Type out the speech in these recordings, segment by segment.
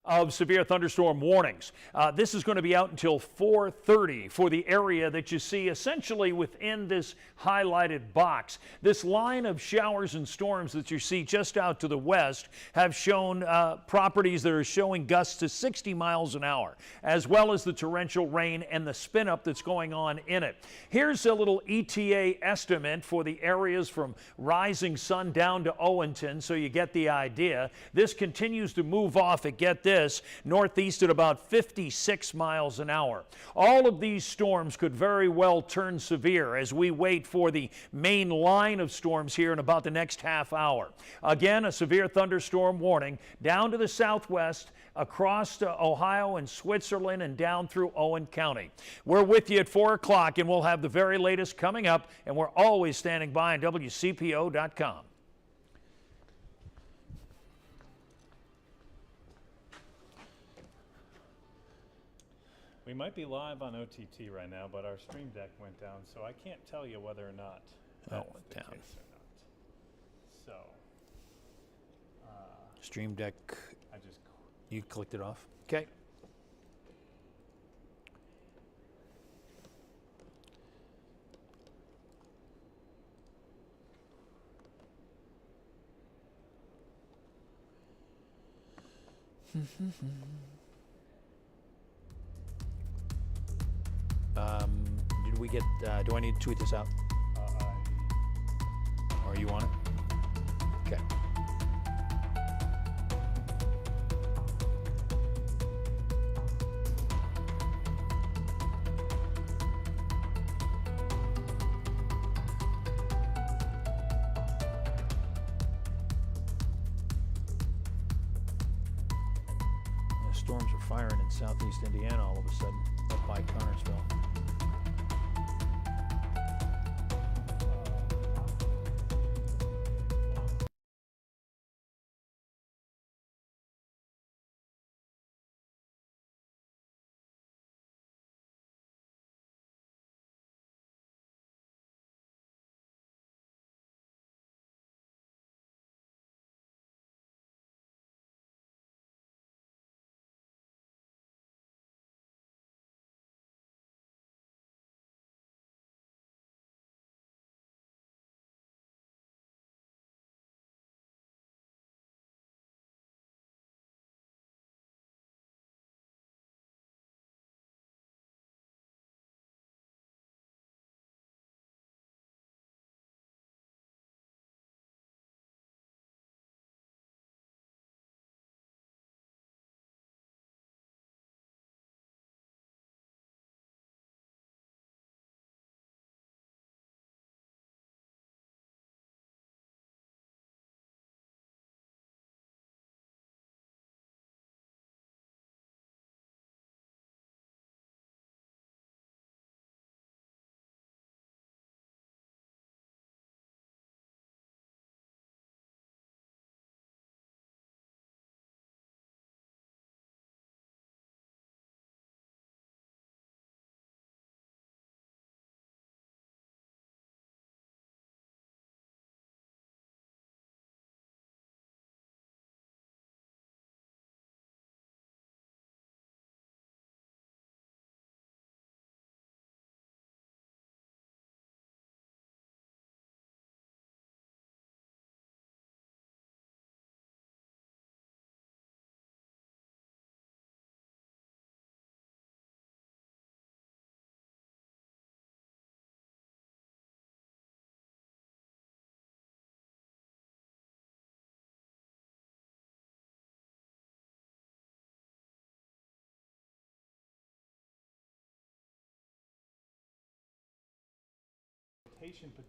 Of severe thunderstorm warnings. This is going to be out until 4:30 for the area that you see essentially within this highlighted box. This line of showers and storms that you see just out to the west have shown properties that are showing gusts to 60 miles an hour, as well as the torrential rain and the spin up that's going on in it. Here's a little ETA estimate for the areas from Rising Sun down to Owenton, so you get the idea. This continues to move off at, get this, northeast at about 56 miles an hour. All of these storms could very well turn severe as we wait for the main line of storms here in about the next half hour. Again, a severe thunderstorm warning down to the southwest, across to Ohio and Switzerland and down through Owen County. We're with you at 4 o'clock, and we'll have the very latest coming up, and we're always standing by on WCPO.com. We might be live on OTT right now, but our stream deck went down, so I can't tell you whether or not that went down. Or not. So, stream deck. You clicked it off. Okay. Did we get, do I need to tweet this out? Or you want it? Okay. The storms are firing in southeast Indiana all of a sudden, up by Connersville.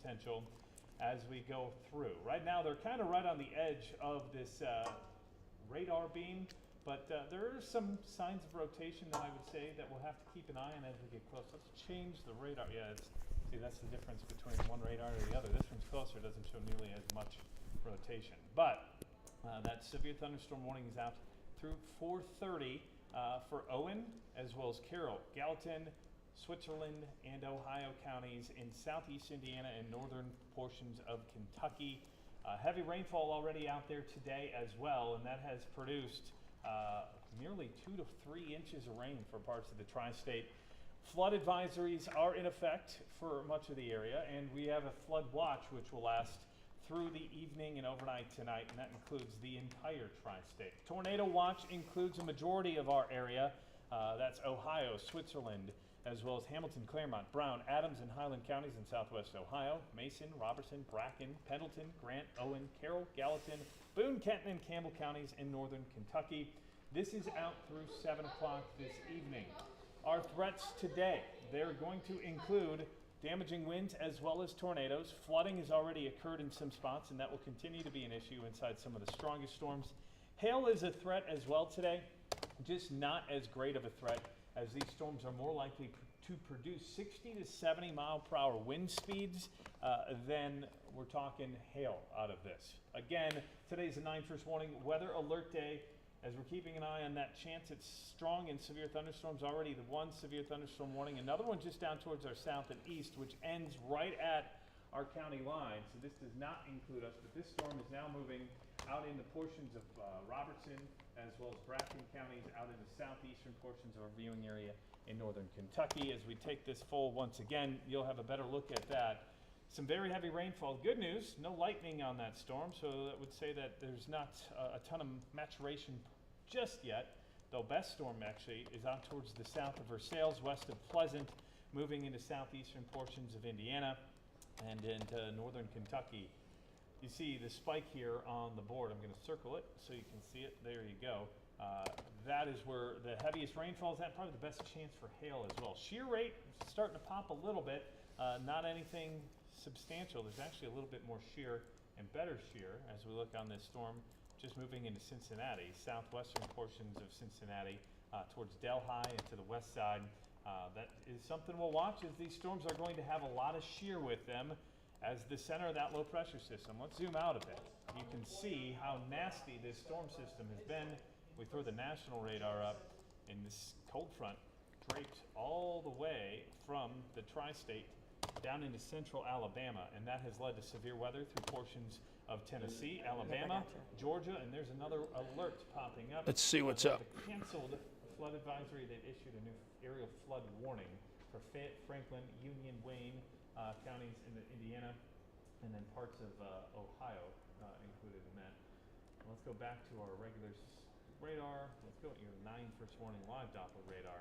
potential as we go through. Right now they're kind of right on the edge of this radar beam, but there are some signs of rotation that I would say that we'll have to keep an eye on as we get close. Let's change the radar. Yeah, see, that's the difference between one radar and the other. This one's closer, doesn't show nearly as much rotation. But that severe thunderstorm warning is out through 4:30 for Owen as well as Carroll, Gallatin, Switzerland, and Ohio counties in southeast Indiana and northern portions of Kentucky. Heavy rainfall already out there today as well, and that has produced nearly 2 to 3 inches of rain for parts of the tri-state. Flood advisories are in effect for much of the area, and we have a flood watch which will last through the evening and overnight tonight, and that includes the entire tri-state. Tornado watch includes a majority of our area. That's Ohio, Switzerland, as well as Hamilton, Claremont, Brown, Adams, and Highland counties in southwest Ohio, Mason, Robertson, Bracken, Pendleton, Grant, Owen, Carroll, Gallatin, Boone, Kenton, and Campbell counties in northern Kentucky. This is out through 7 o'clock this evening. Our threats today, they're going to include damaging winds as well as tornadoes. Flooding has already occurred in some spots, and that will continue to be an issue inside some of the strongest storms. Hail is a threat as well today, just not as great of a threat, as these storms are more likely to produce 60 to 70 mile per hour wind speeds than we're talking hail out of this. Again, today's a 9-1 warning, weather alert day, as we're keeping an eye on that chance at strong and severe thunderstorms. Already the one severe thunderstorm warning, another one just down towards our south and east, which ends right at our county line. So this does not include us, but this storm is now moving out into portions of Robertson, as well as Bracken counties, out into southeastern portions of our viewing area in northern Kentucky. As we take this full once again, you'll have a better look at that. Some very heavy rainfall. Good news, no lightning on that storm, so that would say that there's not a ton of maturation just yet, though best storm actually is out towards the south of Versailles, west of Pleasant, moving into southeastern portions of Indiana and into northern Kentucky. You see the spike here on the board. I'm going to circle it so you can see it. There you go. That is where the heaviest rainfall is at, probably the best chance for hail as well. Shear rate is starting to pop a little bit, not anything substantial. There's actually a little bit more shear and better shear as we look on this storm, just moving into Cincinnati, southwestern portions of Cincinnati, towards Delhi and to the west side. That is something we'll watch, as these storms are going to have a lot of shear with them as the center of that low pressure system. Let's zoom out a bit. You can see how nasty this storm system has been. We throw the national radar up, and this cold front draped all the way from the tri-state down into central Alabama, and that has led to severe weather through portions of Tennessee, Alabama, Georgia, and there's another alert popping up. Let's see what's up. The canceled flood advisory. They've issued a new aerial flood warning for Fayette, Franklin, Union, Wayne counties in Indiana, and then parts of Ohio included in that. Let's go back to our regular radar. Let's go at your 9-1 warning live Doppler radar.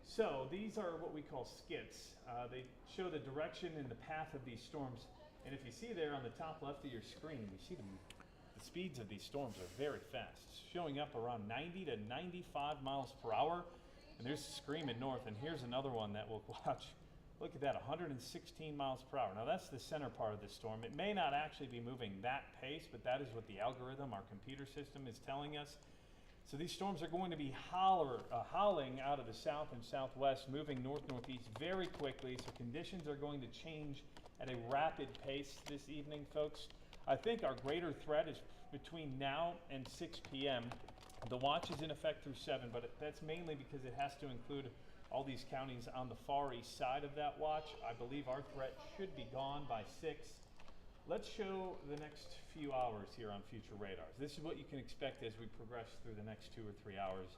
So these are what we call skits. They show the direction and the path of these storms. And if you see there on the top left of your screen, you see the speeds of these storms are very fast, showing up around 90 to 95 miles per hour. And there's Screaming North, and here's another one that we'll watch. Look at that, 116 miles per hour. Now that's the center part of the storm. It may not actually be moving that pace, but that is what the algorithm, our computer system, is telling us. So these storms are going to be howling out of the south and southwest, moving north-northeast very quickly. So conditions are going to change at a rapid pace this evening, folks. I think our greater threat is between now and 6 p.m. The watch is in effect through 7, but that's mainly because it has to include all these counties on the far east side of that watch. I believe our threat should be gone by 6. Let's show the next few hours here on future radars. This is what you can expect as we progress through the next 2 or 3 hours.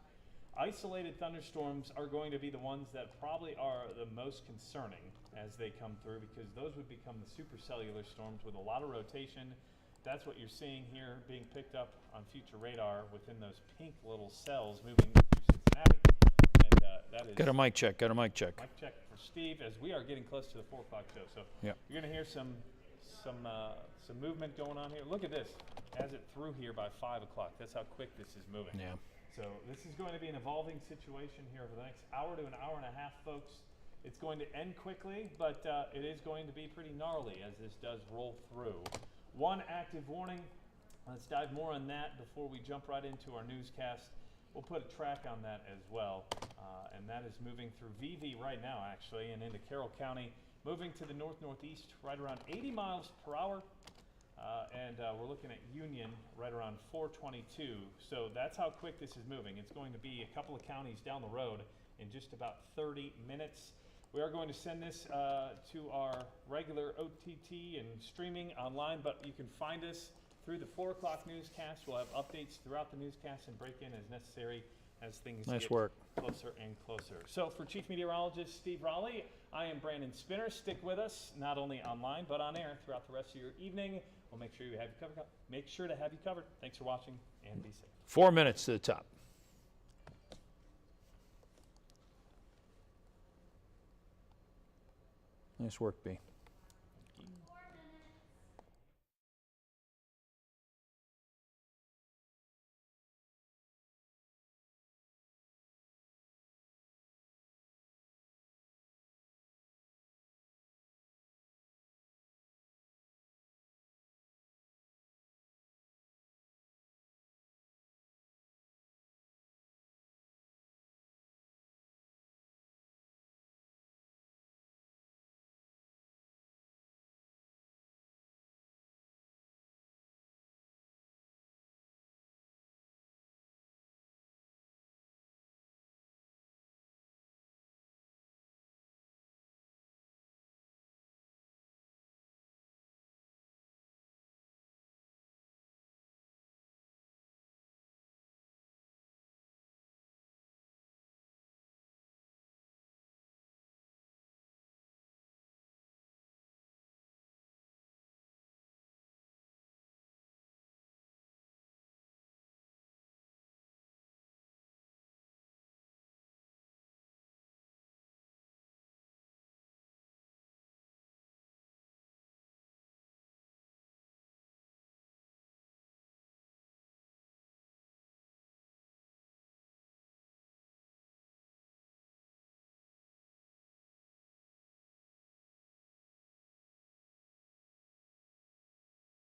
Isolated thunderstorms are going to be the ones that probably are the most concerning as they come through, because those would become the supercellular storms with a lot of rotation. That's what you're seeing here being picked up on future radar within those pink little cells moving through Cincinnati. And that is... Got a mic check, got a mic check. Mic check for Steve, as we are getting close to the 4 o'clock show. So yeah, you're going to hear some movement going on here. Look at this, as it through here by 5 o'clock. That's how quick this is moving. Yeah. So this is going to be an evolving situation here over the next hour to an hour and a half, folks. It's going to end quickly, but it is going to be pretty gnarly as this does roll through. One active warning. Let's dive more on that before we jump right into our newscast. We'll put a track on that as well, and that is moving through VV right now, actually, and into Carroll County, moving to the north-northeast right around 80 miles per hour, and we're looking at Union right around 422. So that's how quick this is moving. It's going to be a couple of counties down the road in just about 30 minutes. We are going to send this to our regular OTT and streaming online, but you can find us through the 4 o'clock newscast. We'll have updates throughout the newscast and break in as necessary as things Nice get work. closer and closer. So for Chief Meteorologist Steve Raleigh, I am Brandon Spinner. Stick with us, not only online, but on air throughout the rest of your evening. We'll make sure to have you covered. Thanks for watching, and be safe. 4 minutes to the top. Nice work, B.